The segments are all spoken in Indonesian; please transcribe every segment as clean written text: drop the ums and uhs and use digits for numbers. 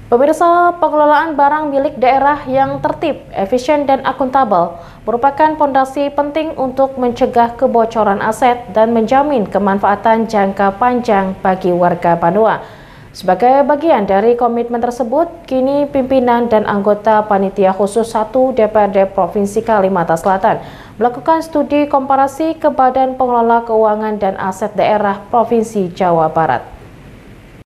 Pemirsa, pengelolaan barang milik daerah yang tertib, efisien, dan akuntabel merupakan fondasi penting untuk mencegah kebocoran aset dan menjamin kemanfaatan jangka panjang bagi warga Banua. Sebagai bagian dari komitmen tersebut, kini pimpinan dan anggota Panitia Khusus 1 DPRD Provinsi Kalimantan Selatan melakukan studi komparasi ke Badan Pengelola Keuangan dan Aset Daerah Provinsi Jawa Barat.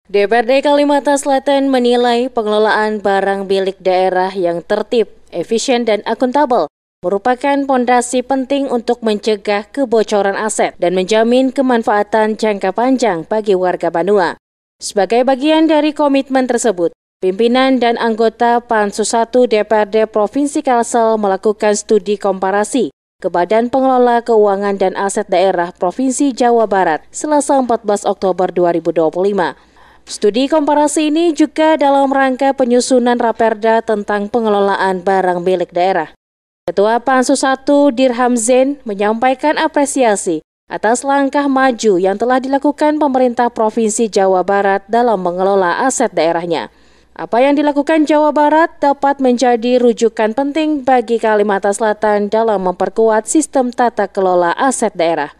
DPRD Kalimantan Selatan menilai pengelolaan barang milik daerah yang tertib, efisien, dan akuntabel merupakan fondasi penting untuk mencegah kebocoran aset dan menjamin kemanfaatan jangka panjang bagi warga Banua. Sebagai bagian dari komitmen tersebut, pimpinan dan anggota Pansus 1 DPRD Provinsi Kalsel melakukan studi komparasi ke Badan Pengelola Keuangan dan Aset Daerah Provinsi Jawa Barat Selasa 14 Oktober 2025. Studi komparasi ini juga dalam rangka penyusunan Raperda tentang pengelolaan barang milik daerah. Ketua Pansus 1 Dirham Zain menyampaikan apresiasi atas langkah maju yang telah dilakukan pemerintah Provinsi Jawa Barat dalam mengelola aset daerahnya. Apa yang dilakukan Jawa Barat dapat menjadi rujukan penting bagi Kalimantan Selatan dalam memperkuat sistem tata kelola aset daerah.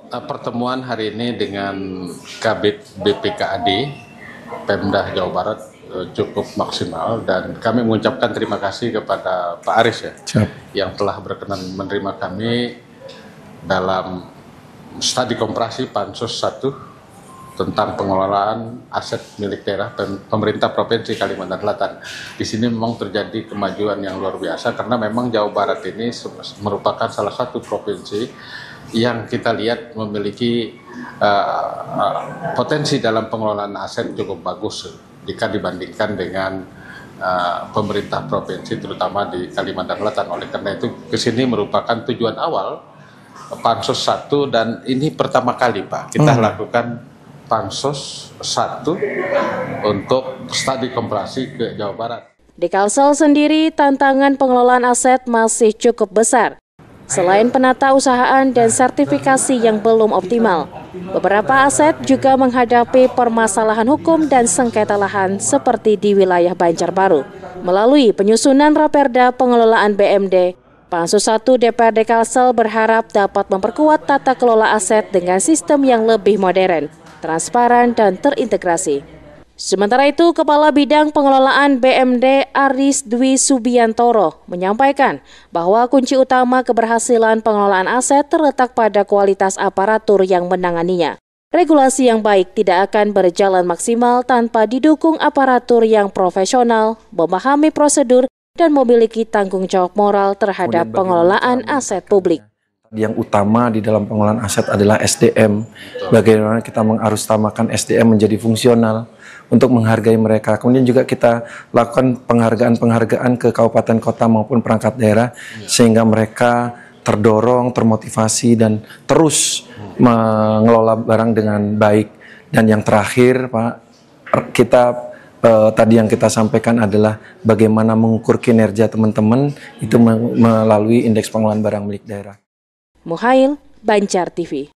Pertemuan hari ini dengan Kabid BPKAD Pemda Jawa Barat cukup maksimal dan kami mengucapkan terima kasih kepada Pak Aris yang telah berkenan menerima kami dalam studi komparasi Pansus 1 tentang pengelolaan aset milik daerah pemerintah Provinsi Kalimantan Selatan. Di sini memang terjadi kemajuan yang luar biasa karena memang Jawa Barat ini merupakan salah satu provinsi yang kita lihat memiliki potensi dalam pengelolaan aset cukup bagus jika dibandingkan dengan pemerintah provinsi terutama di Kalimantan Selatan. Oleh karena itu kesini merupakan tujuan awal Pansus 1 dan ini pertama kali Pak kita lakukan Pansus 1 untuk studi komparasi ke Jawa Barat. Di Kalsel sendiri tantangan pengelolaan aset masih cukup besar. Selain penata usahaan dan sertifikasi yang belum optimal, beberapa aset juga menghadapi permasalahan hukum dan sengketa lahan seperti di wilayah Banjarbaru. Melalui penyusunan Raperda Pengelolaan BMD, Pansus 1 DPRD Kalsel berharap dapat memperkuat tata kelola aset dengan sistem yang lebih modern, transparan, dan terintegrasi. Sementara itu, Kepala Bidang Pengelolaan BMD Aris Dwi Subiantoro menyampaikan bahwa kunci utama keberhasilan pengelolaan aset terletak pada kualitas aparatur yang menanganinya. Regulasi yang baik tidak akan berjalan maksimal tanpa didukung aparatur yang profesional, memahami prosedur, dan memiliki tanggung jawab moral terhadap pengelolaan aset publik. Yang utama di dalam pengelolaan aset adalah SDM. Bagaimana kita mengharusutamakan SDM menjadi fungsional untuk menghargai mereka. Kemudian juga kita lakukan penghargaan ke kabupaten kota maupun perangkat daerah sehingga mereka terdorong, termotivasi dan terus mengelola barang dengan baik. Dan yang terakhir Pak, kita tadi yang kita sampaikan adalah bagaimana mengukur kinerja teman-teman itu melalui indeks pengelolaan barang milik daerah. Muhail, Banjar TV.